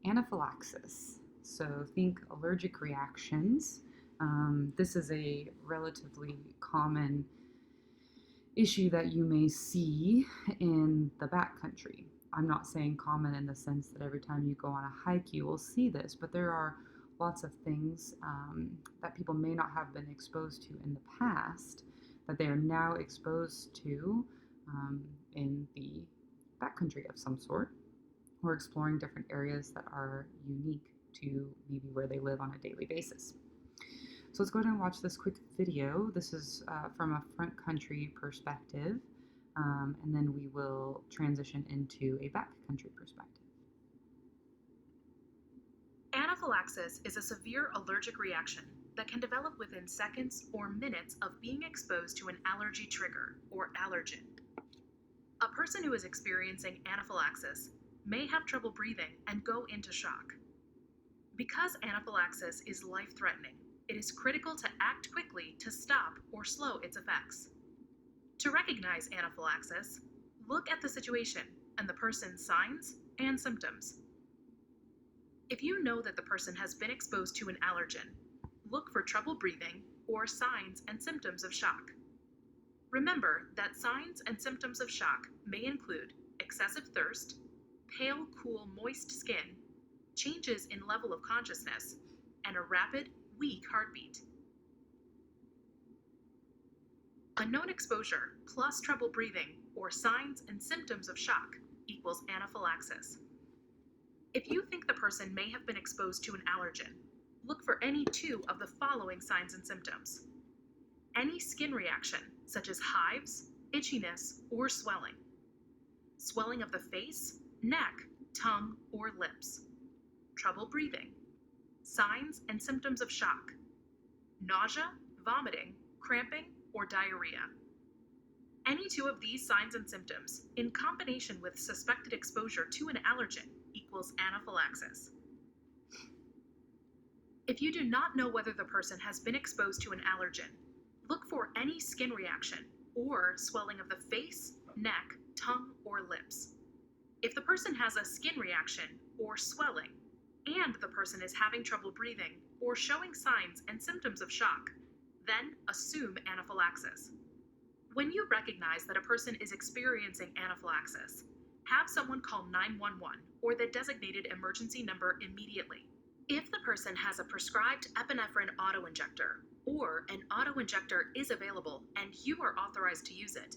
Anaphylaxis. So think allergic reactions. This is a relatively common issue that you may see in the backcountry. I'm not saying common in the sense that every time you go on a hike you will see this, but there are lots of things that people may not have been exposed to in the past that they are now exposed to in the backcountry of some sort, or exploring different areas that are unique to maybe where they live on a daily basis. So let's go ahead and watch this quick video. This is from a front country perspective, and then we will transition into a backcountry perspective. Anaphylaxis is a severe allergic reaction that can develop within seconds or minutes of being exposed to an allergy trigger or allergen. A person who is experiencing anaphylaxis may have trouble breathing and go into shock. Because anaphylaxis is life-threatening, it is critical to act quickly to stop or slow its effects. To recognize anaphylaxis, look at the situation and the person's signs and symptoms. If you know that the person has been exposed to an allergen, look for trouble breathing or signs and symptoms of shock. Remember that signs and symptoms of shock may include excessive thirst, pale, cool, moist skin, changes in level of consciousness, and a rapid, weak heartbeat. Unknown exposure plus trouble breathing or signs and symptoms of shock equals anaphylaxis. If you think the person may have been exposed to an allergen, look for any two of the following signs and symptoms. Any skin reaction, such as hives, itchiness, or swelling. Swelling of the face, neck, tongue, or lips. Trouble breathing. Signs and symptoms of shock. Nausea, vomiting, cramping, or diarrhea. Any two of these signs and symptoms, in combination with suspected exposure to an allergen, equals anaphylaxis. If you do not know whether the person has been exposed to an allergen, look for any skin reaction or swelling of the face, neck, tongue, or lips. If the person has a skin reaction or swelling, and the person is having trouble breathing or showing signs and symptoms of shock, then assume anaphylaxis. When you recognize that a person is experiencing anaphylaxis, have someone call 911 or the designated emergency number immediately. If the person has a prescribed epinephrine autoinjector or an autoinjector is available and you are authorized to use it,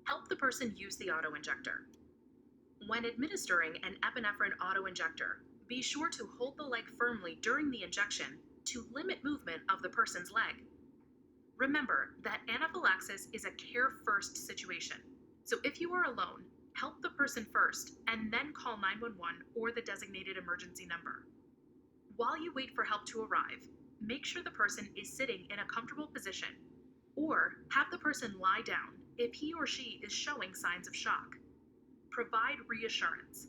help the person use the autoinjector. When administering an epinephrine autoinjector, be sure to hold the leg firmly during the injection to limit movement of the person's leg. Remember that anaphylaxis is a care-first situation, so if you are alone, help the person first and then call 911 or the designated emergency number. While you wait for help to arrive, make sure the person is sitting in a comfortable position, or have the person lie down if he or she is showing signs of shock. Provide reassurance.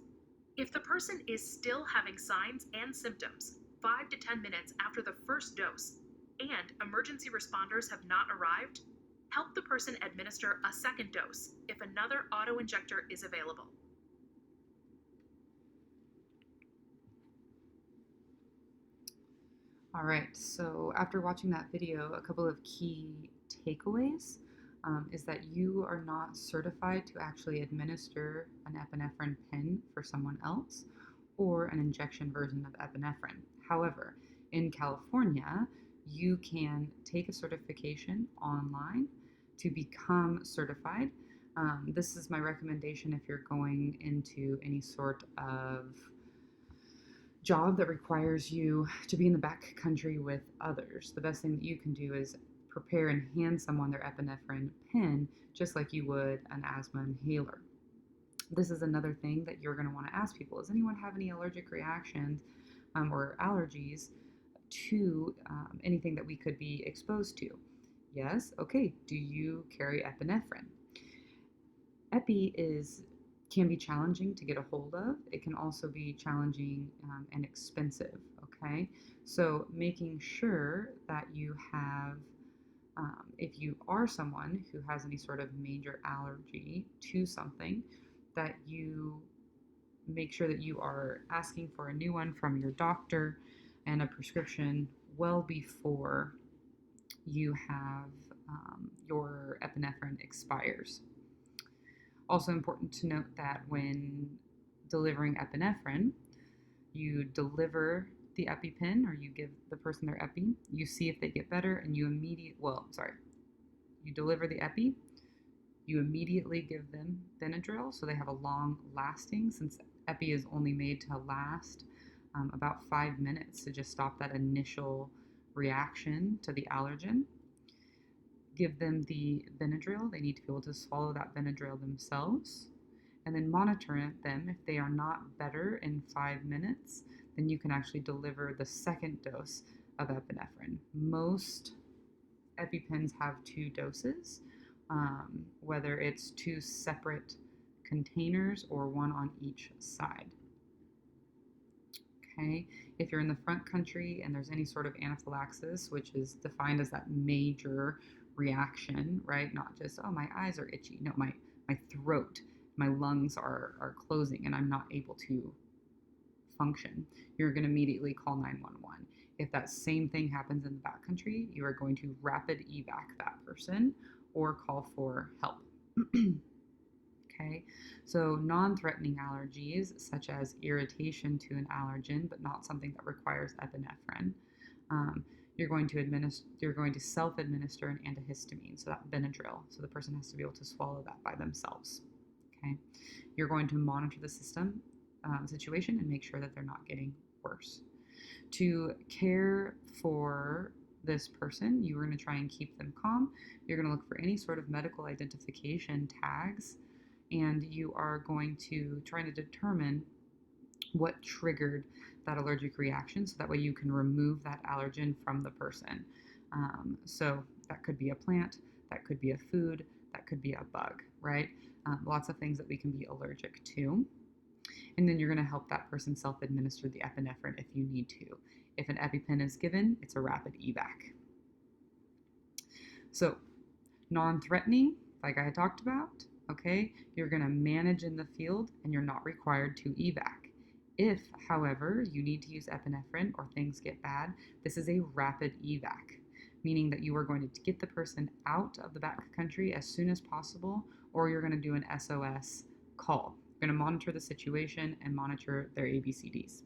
If the person is still having signs and symptoms 5 to 10 minutes after the first dose and emergency responders have not arrived, help the person administer a second dose if another autoinjector is available. All right, so after watching that video, a couple of key takeaways is that you are not certified to actually administer an epinephrine pen for someone else or an injection version of epinephrine. However, in California, you can take a certification online to become certified. This is my recommendation if you're going into any sort of job that requires you to be in the back country with others. The best thing that you can do is prepare and hand someone their epinephrine pen just like you would an asthma inhaler. This is another thing that you're going to want to ask people. Does anyone have any allergic reactions or allergies to anything that we could be exposed to? Yes? Okay. Do you carry epinephrine? Epi can be challenging to get a hold of. It can also be challenging and expensive, okay? So making sure that you have, if you are someone who has any sort of major allergy to something, that you make sure that you are asking for a new one from your doctor and a prescription well before you have your epinephrine expires. Also important to note that when delivering epinephrine, you deliver the EpiPen, or you give the person their epi, you see if they get better, and you deliver the epi, you immediately give them Benadryl so they have a long lasting, since epi is only made to last about 5 minutes to just stop that initial reaction to the allergen. Give them the Benadryl. They need to be able to swallow that Benadryl themselves, and then monitor them. If they are not better in 5 minutes, then you can actually deliver the second dose of epinephrine. Most EpiPens have 2 doses, whether it's 2 separate containers or 1 on each side. Okay, if you're in the front country and there's any sort of anaphylaxis, which is defined as that major reaction, right? Not just, oh, my eyes are itchy. No, my throat, my lungs are closing and I'm not able to function. You're going to immediately call 911. If that same thing happens in the backcountry, you are going to rapid evac that person or call for help. Okay, so non-threatening allergies such as irritation to an allergen, but not something that requires epinephrine. You're going to self-administer an antihistamine, so that Benadryl. So the person has to be able to swallow that by themselves. Okay, you're going to monitor the situation and make sure that they're not getting worse. To care for this person, you are going to try and keep them calm. You're going to look for any sort of medical identification tags, and you are going to try to determine what triggered that allergic reaction, so that way you can remove that allergen from the person. So that could be a plant, that could be a food, that could be a bug, right? Lots of things that we can be allergic to. And then you're going to help that person self-administer the epinephrine if you need to. If an EpiPen is given, it's a rapid evac. So, non-threatening, like I talked about, okay, you're going to manage in the field and you're not required to evac. If, however, you need to use epinephrine or things get bad, this is a rapid evac, meaning that you are going to get the person out of the backcountry as soon as possible, or you're going to do an SOS call. You're going to monitor the situation and monitor their ABCDs.